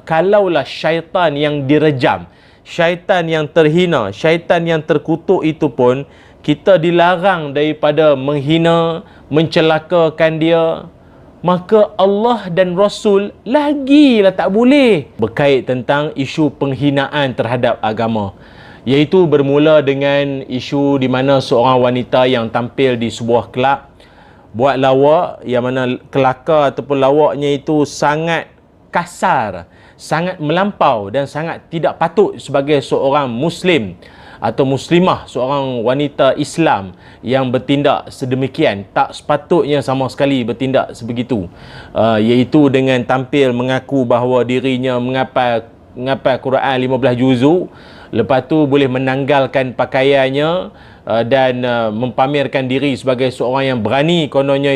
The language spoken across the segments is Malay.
Kalaulah syaitan yang direjam, syaitan yang terhina, syaitan yang terkutuk itu pun kita dilarang daripada menghina, mencelakakan dia, maka Allah dan Rasul lagilah tak boleh. Berkait tentang isu penghinaan terhadap agama, iaitu bermula dengan isu di mana seorang wanita yang tampil di sebuah kelab buat lawak, yang mana kelakar ataupun lawaknya itu sangat kasar, sangat melampau dan sangat tidak patut sebagai seorang Muslim atau Muslimah, seorang wanita Islam yang bertindak sedemikian. Tak sepatutnya sama sekali bertindak sebegitu, iaitu dengan tampil mengaku bahawa dirinya menghafal Quran 15 juzuk, lepas tu boleh menanggalkan pakaiannya dan mempamerkan diri sebagai seorang yang berani kononnya.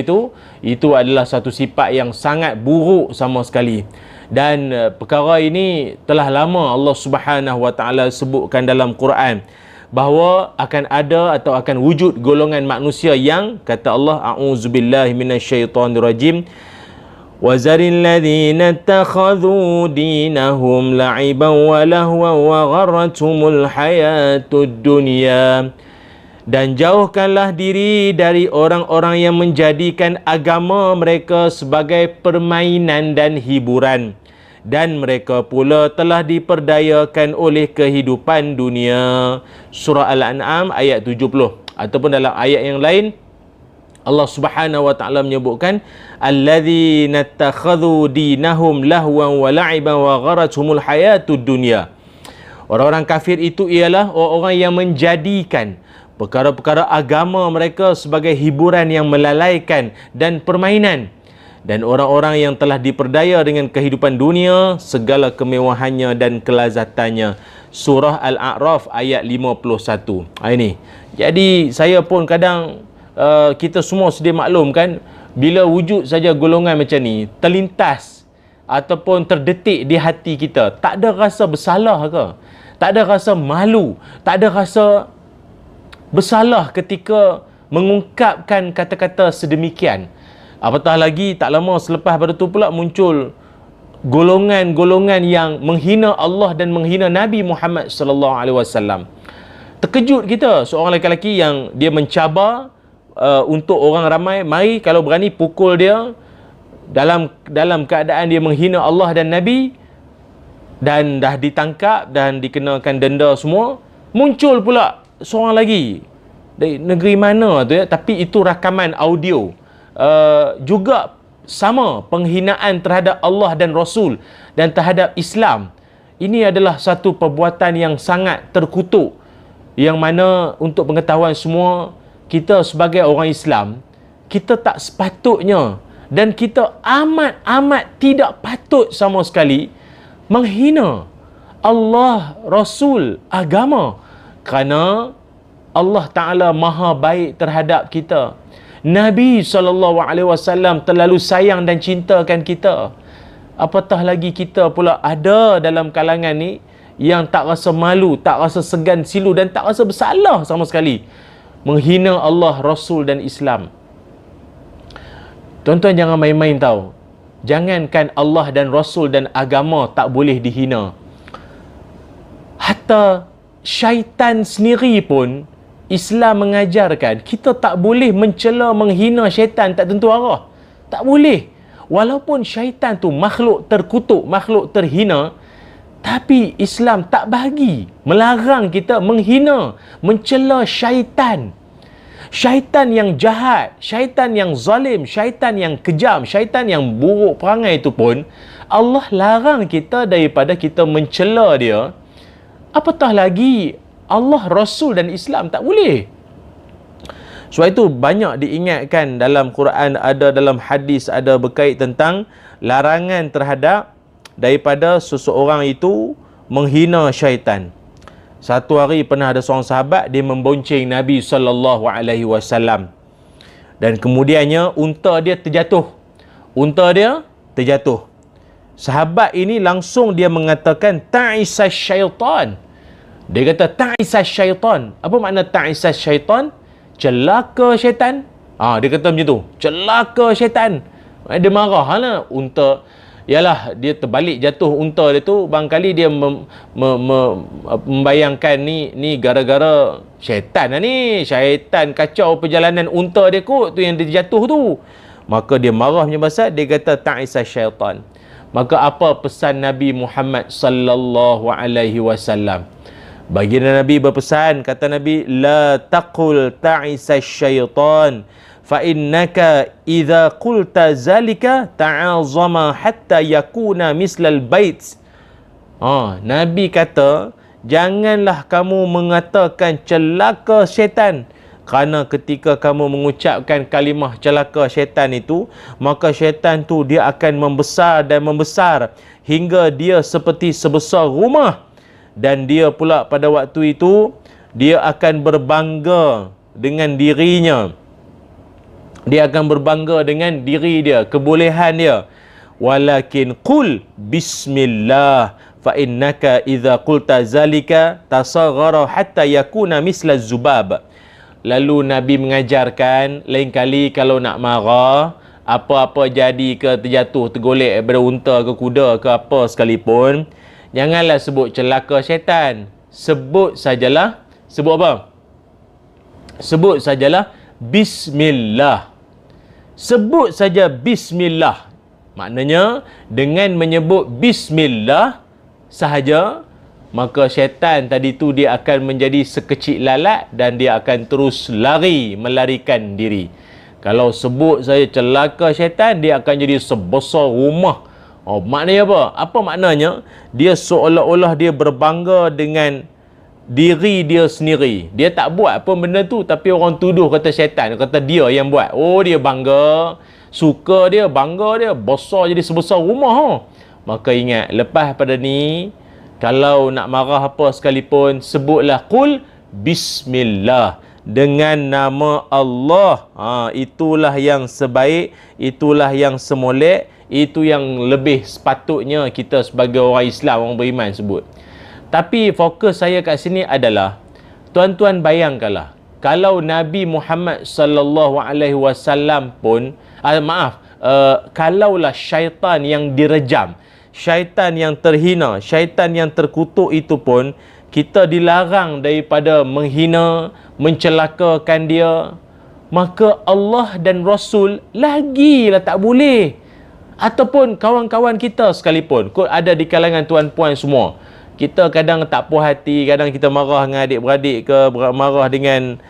Itu adalah satu sifat yang sangat buruk sama sekali. Dan perkara ini telah lama Allah Subhanahu Wa Taala sebutkan dalam Quran bahawa akan ada atau akan wujud golongan manusia yang, kata Allah, a'udzubillahi minasyaitonirrajim, وَذَرِ الَّذِينَ اتَّخَذُوا دِينَهُمْ لَعِبًا وَلَهْوًا وَغَرَّتْهُمُ الْحَيَاةُ الدُّنْيَا. Dan jauhkanlah diri dari orang-orang yang menjadikan agama mereka sebagai permainan dan hiburan, dan mereka pula telah diperdayakan oleh kehidupan dunia. Surah Al-An'am ayat 70. Ataupun dalam ayat yang lain Allah Subhanahu Wa Taala menyebutkan alladzina takhadhu dinahum lahwan wa la'iban wa gharatuhumul hayatud dunya. Orang-orang kafir itu ialah orang-orang yang menjadikan perkara-perkara agama mereka sebagai hiburan yang melalaikan dan permainan, dan orang-orang yang telah diperdaya dengan kehidupan dunia, segala kemewahannya dan kelazatannya. Surah Al-A'raf ayat 51. Ini. Jadi saya pun kadang kita semua sedia maklum kan, bila wujud saja golongan macam ni terlintas ataupun terdetik di hati kita, tak ada rasa bersalah ke? Tak ada rasa malu, tak ada rasa bersalah ketika mengungkapkan kata-kata sedemikian. Apatah lagi tak lama selepas pada tu pula muncul golongan-golongan yang menghina Allah dan menghina Nabi Muhammad sallallahu alaihi wasallam. Terkejut kita, seorang lelaki yang dia mencabar untuk orang ramai, mari kalau berani pukul dia dalam keadaan dia menghina Allah dan Nabi, dan dah ditangkap dan dikenakan denda semua. Muncul pula seorang lagi dari negeri mana tu ya, tapi itu rakaman audio, juga sama penghinaan terhadap Allah dan Rasul dan terhadap Islam. Ini adalah satu perbuatan yang sangat terkutuk, yang mana untuk pengetahuan semua, kita sebagai orang Islam, kita tak sepatutnya dan kita amat tidak patut sama sekali menghina Allah, Rasul, agama, kerana Allah Ta'ala maha baik terhadap kita. Nabi SAW terlalu sayang dan cintakan kita. Apatah lagi kita pula ada dalam kalangan ni yang tak rasa malu, tak rasa segan silu dan tak rasa bersalah sama sekali menghina Allah, Rasul dan Islam. Tuan-tuan jangan main-main tahu. Jangankan Allah dan Rasul dan agama tak boleh dihina, hatta syaitan sendiri pun Islam mengajarkan kita tak boleh mencela, menghina syaitan tak tentu arah. Tak boleh. Walaupun syaitan tu makhluk terkutuk, makhluk terhina, tapi Islam tak bagi, melarang kita menghina, mencela syaitan. Syaitan yang jahat, syaitan yang zalim, syaitan yang kejam, syaitan yang buruk perangai itu pun Allah larang kita daripada kita mencela dia. Apatah lagi Allah, Rasul dan Islam tak boleh. Sebab itu banyak diingatkan dalam Quran, ada dalam hadis, ada berkait tentang larangan terhadap daripada seseorang itu menghina syaitan. Satu hari pernah ada seorang sahabat, dia membonceng Nabi SAW, dan kemudiannya unta dia terjatuh. Sahabat ini langsung dia mengatakan ta'isa syaitan. Dia kata ta'isa syaitan. Apa makna ta'isa syaitan? Celaka syaitan. Dia kata macam tu, celaka syaitan. Dia marah lah unta. Yalah, dia terbalik jatuh unta dia tu, barangkali dia membayangkan ni gara-gara syaitan lah ni. Syaitan kacau perjalanan unta dia kot, tu yang dia jatuh tu. Maka dia marah punya pasal, dia kata ta'isa syaitan. Maka apa pesan Nabi Muhammad sallallahu alaihi wasallam? Baginda Nabi berpesan, kata Nabi, la taqul ta'isa syaitan, fa innaka idza qulta zalika ta'azama hatta yakuna mislal bait. Nabi kata, janganlah kamu mengatakan celaka syaitan, kerana ketika kamu mengucapkan kalimah celaka syaitan itu, maka syaitan tu dia akan membesar dan membesar hingga dia seperti sebesar rumah, dan dia pula pada waktu itu dia akan berbangga dengan dirinya. Dia akan berbangga dengan diri dia, kebolehan dia. Walakin qul bismillah, fa innaka idza qulta zalika tasaghara hatta yakuna misla zubab. Lalu Nabi mengajarkan, lain kali kalau nak marah, apa-apa jadi ke, terjatuh, tergolek daripada unta ke kuda ke apa sekalipun, janganlah sebut celaka syaitan. Sebut sajalah, sebut apa? Sebut sajalah bismillah. Sebut saja bismillah. Maknanya dengan menyebut bismillah sahaja, maka syaitan tadi tu dia akan menjadi sekecil lalat dan dia akan terus lari, melarikan diri. Kalau sebut saya celaka syaitan, dia akan jadi sebesar rumah. Maknanya apa? Apa maknanya? Dia seolah-olah dia berbangga dengan diri dia sendiri. Dia tak buat apa benda tu, tapi orang tuduh kata syaitan, kata dia yang buat. Dia bangga, suka dia, bangga dia, besar jadi sebesar rumah. Maka ingat, lepas pada ni, kalau nak marah apa sekalipun, sebutlah qul bismillah, dengan nama Allah. Itulah yang sebaik, itulah yang semolek, itu yang lebih sepatutnya kita sebagai orang Islam, orang beriman sebut. Tapi fokus saya kat sini adalah, tuan-tuan bayangkanlah, kalau Nabi Muhammad sallallahu alaihi wasallam pun, kalaulah syaitan yang direjam, syaitan yang terhina, syaitan yang terkutuk itu pun, kita dilarang daripada menghina, mencelakakan dia, maka Allah dan Rasul lagilah tak boleh. Ataupun kawan-kawan kita sekalipun, kot ada di kalangan tuan-puan semua, kita kadang tak puas hati, kadang kita marah dengan adik-beradik ke, marah dengan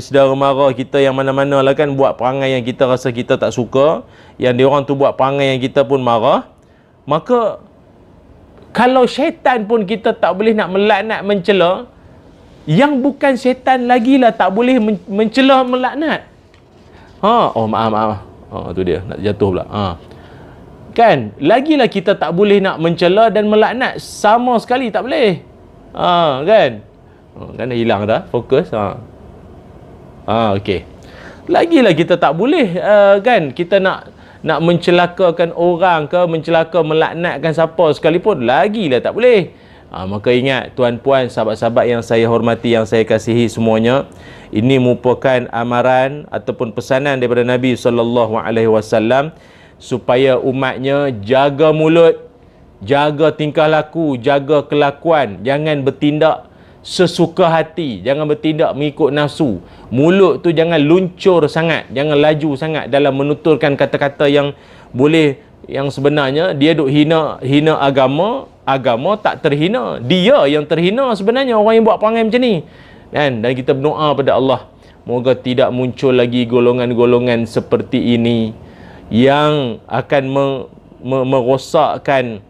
saudara mara kita yang mana-mana lah kan, buat perangai yang kita rasa kita tak suka, yang diorang tu buat perangai yang kita pun marah. Maka kalau syaitan pun kita tak boleh nak melaknat, mencela, yang bukan syaitan lagilah tak boleh mencela, melaknat. Maaf. Tu dia nak jatuh pula. Kan, lagilah kita tak boleh nak mencela dan melaknat, sama sekali tak boleh. Kan? Kan dah hilang dah fokus. Okey. Lagilah kita tak boleh kan, kita nak mencelakakan orang ke, melaknatkan siapa sekalipun, lagilah tak boleh. Maka ingat tuan-puan, sahabat-sahabat yang saya hormati, yang saya kasihi semuanya, ini merupakan amaran ataupun pesanan daripada Nabi sallallahu alaihi wasallam supaya umatnya jaga mulut, jaga tingkah laku, jaga kelakuan, jangan bertindak sesuka hati, jangan bertindak mengikut nafsu. Mulut tu jangan luncur sangat, jangan laju sangat dalam menuturkan kata-kata yang boleh, yang sebenarnya dia duk hina agama tak terhina, dia yang terhina sebenarnya, orang yang buat perangai macam ni. Dan kita berdoa pada Allah, moga tidak muncul lagi golongan-golongan seperti ini yang akan merosakkan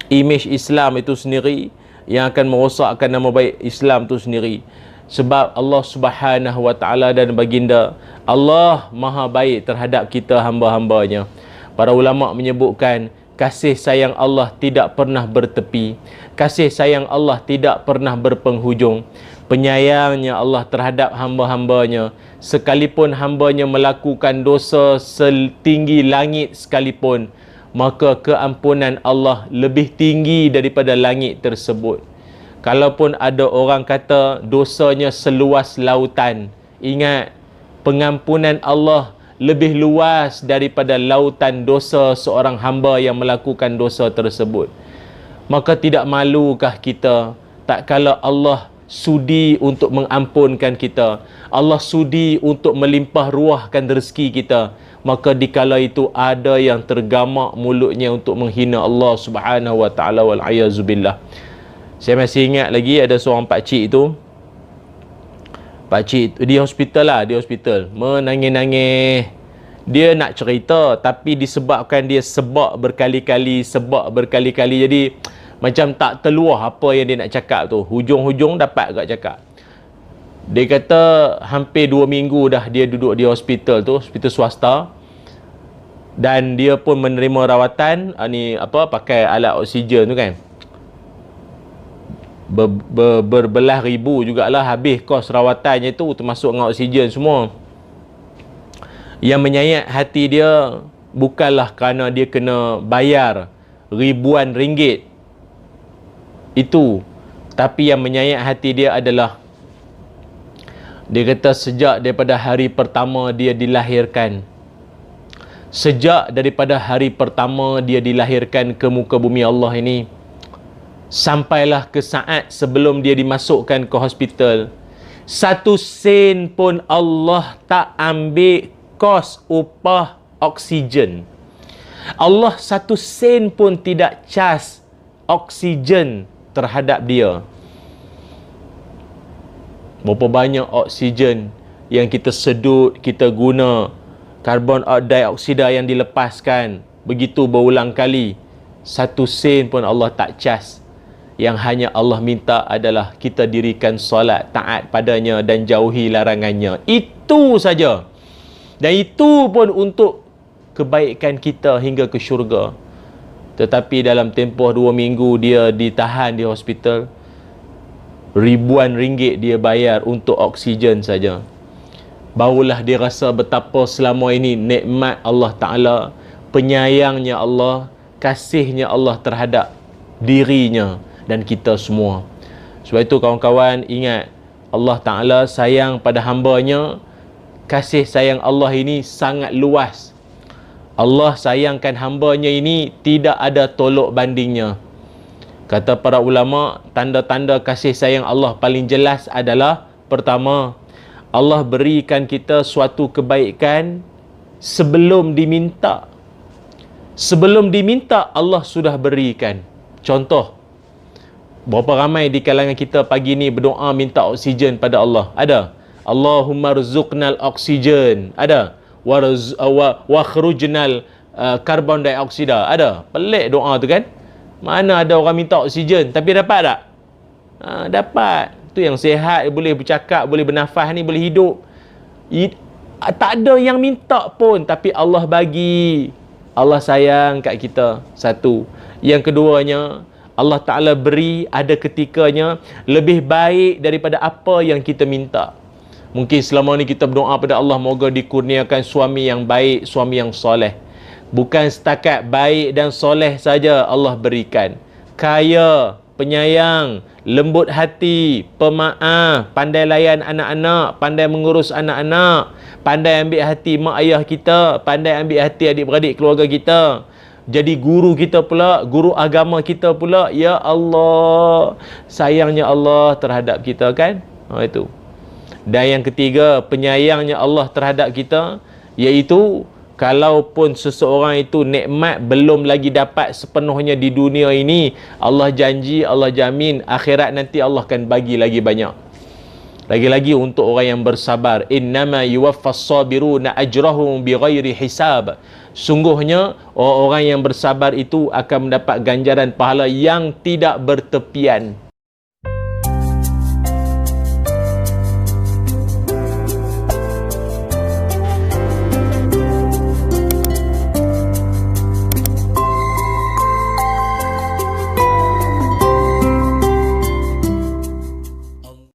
imej Islam itu sendiri, yang akan merosakkan nama baik Islam itu sendiri. Sebab Allah Subhanahu wa taala dan baginda Allah maha baik terhadap kita hamba-hambanya. Para ulama menyebutkan, kasih sayang Allah tidak pernah bertepi, kasih sayang Allah tidak pernah berpenghujung. Penyayangnya Allah terhadap hamba-hambanya, sekalipun hambanya melakukan dosa setinggi langit sekalipun, maka keampunan Allah lebih tinggi daripada langit tersebut. Kalaupun ada orang kata dosanya seluas lautan, ingat, pengampunan Allah lebih luas daripada lautan dosa seorang hamba yang melakukan dosa tersebut. Maka tidak malukah kita tak kala Allah sudi untuk mengampunkan kita, Allah sudi untuk melimpah ruahkan rezeki kita, maka dikala itu ada yang tergamak mulutnya untuk menghina Allah Subhanahu wa taala, wal ayazubillah. Saya masih ingat lagi ada seorang pakcik itu, pakcik di hospital lah, di hospital menangis-nangis. Dia nak cerita tapi disebabkan dia sebab berkali-kali, jadi macam tak terluah apa yang dia nak cakap tu. Hujung-hujung dapat agak cakap. Dia kata hampir 2 minggu dah dia duduk di hospital tu, hospital swasta. Dan dia pun menerima rawatan pakai alat oksigen tu kan. Berbelah ribu jugalah habis kos rawatannya tu, termasuk dengan oksigen semua. Yang menyayat hati dia bukanlah kerana dia kena bayar ribuan ringgit itu, tapi yang menyayat hati dia adalah, dia kata sejak daripada hari pertama dia dilahirkan, sejak daripada hari pertama dia dilahirkan ke muka bumi Allah ini, sampailah ke saat sebelum dia dimasukkan ke hospital, 1 sen pun Allah tak ambil kos upah oksigen. Allah 1 sen pun tidak cas oksigen terhadap dia. Berapa banyak oksigen yang kita sedut, kita guna, karbon dioksida yang dilepaskan begitu berulang kali, 1 sen pun Allah tak cas. Yang hanya Allah minta adalah kita dirikan solat, taat padanya dan jauhi larangannya. Itu saja. Dan itu pun untuk kebaikan kita hingga ke syurga. Tetapi dalam tempoh 2 minggu dia ditahan di hospital, ribuan ringgit dia bayar untuk oksigen saja. Barulah dia rasa betapa selama ini nikmat Allah Ta'ala, penyayangnya Allah, kasihnya Allah terhadap dirinya dan kita semua. Sebab itu kawan-kawan ingat, Allah Ta'ala sayang pada hambanya. Kasih sayang Allah ini sangat luas. Allah sayangkan hambanya ini tidak ada tolok bandingnya. Kata para ulama, tanda-tanda kasih sayang Allah paling jelas adalah, pertama, Allah berikan kita suatu kebaikan sebelum diminta. Sebelum diminta Allah sudah berikan. Contoh, berapa ramai di kalangan kita pagi ni berdoa minta oksigen pada Allah? Ada. Allahumma rzuqnal oksigen. Ada. Wa khurujnal karbon dioksida. Ada. Pelik doa tu kan. Mana ada orang minta oksigen tapi dapat tak? Dapat. Tu yang sihat, boleh bercakap, boleh bernafas ni, boleh hidup. Tak ada yang minta pun tapi Allah bagi. Allah sayang kat kita. Satu. Yang keduanya, Allah Ta'ala beri ada ketikanya lebih baik daripada apa yang kita minta. Mungkin selama ni kita berdoa pada Allah, moga dikurniakan suami yang baik, suami yang soleh. Bukan setakat baik dan soleh saja Allah berikan. Kaya, penyayang, lembut hati, pemaaf, pandai layan anak-anak, pandai mengurus anak-anak, pandai ambil hati mak ayah kita, pandai ambil hati adik-beradik keluarga kita. Jadi guru kita pula, guru agama kita pula. Ya Allah, sayangnya Allah terhadap kita kan. Itu. Dan yang ketiga, penyayangnya Allah terhadap kita, iaitu kalaupun seseorang itu nikmat belum lagi dapat sepenuhnya di dunia ini, Allah janji, Allah jamin akhirat nanti Allah akan bagi lagi banyak. Lagi-lagi untuk orang yang bersabar. Innama yuwaffas sabiruna ajrahum bighairi hisab. Sungguhnya orang yang bersabar itu akan mendapat ganjaran pahala yang tidak bertepian.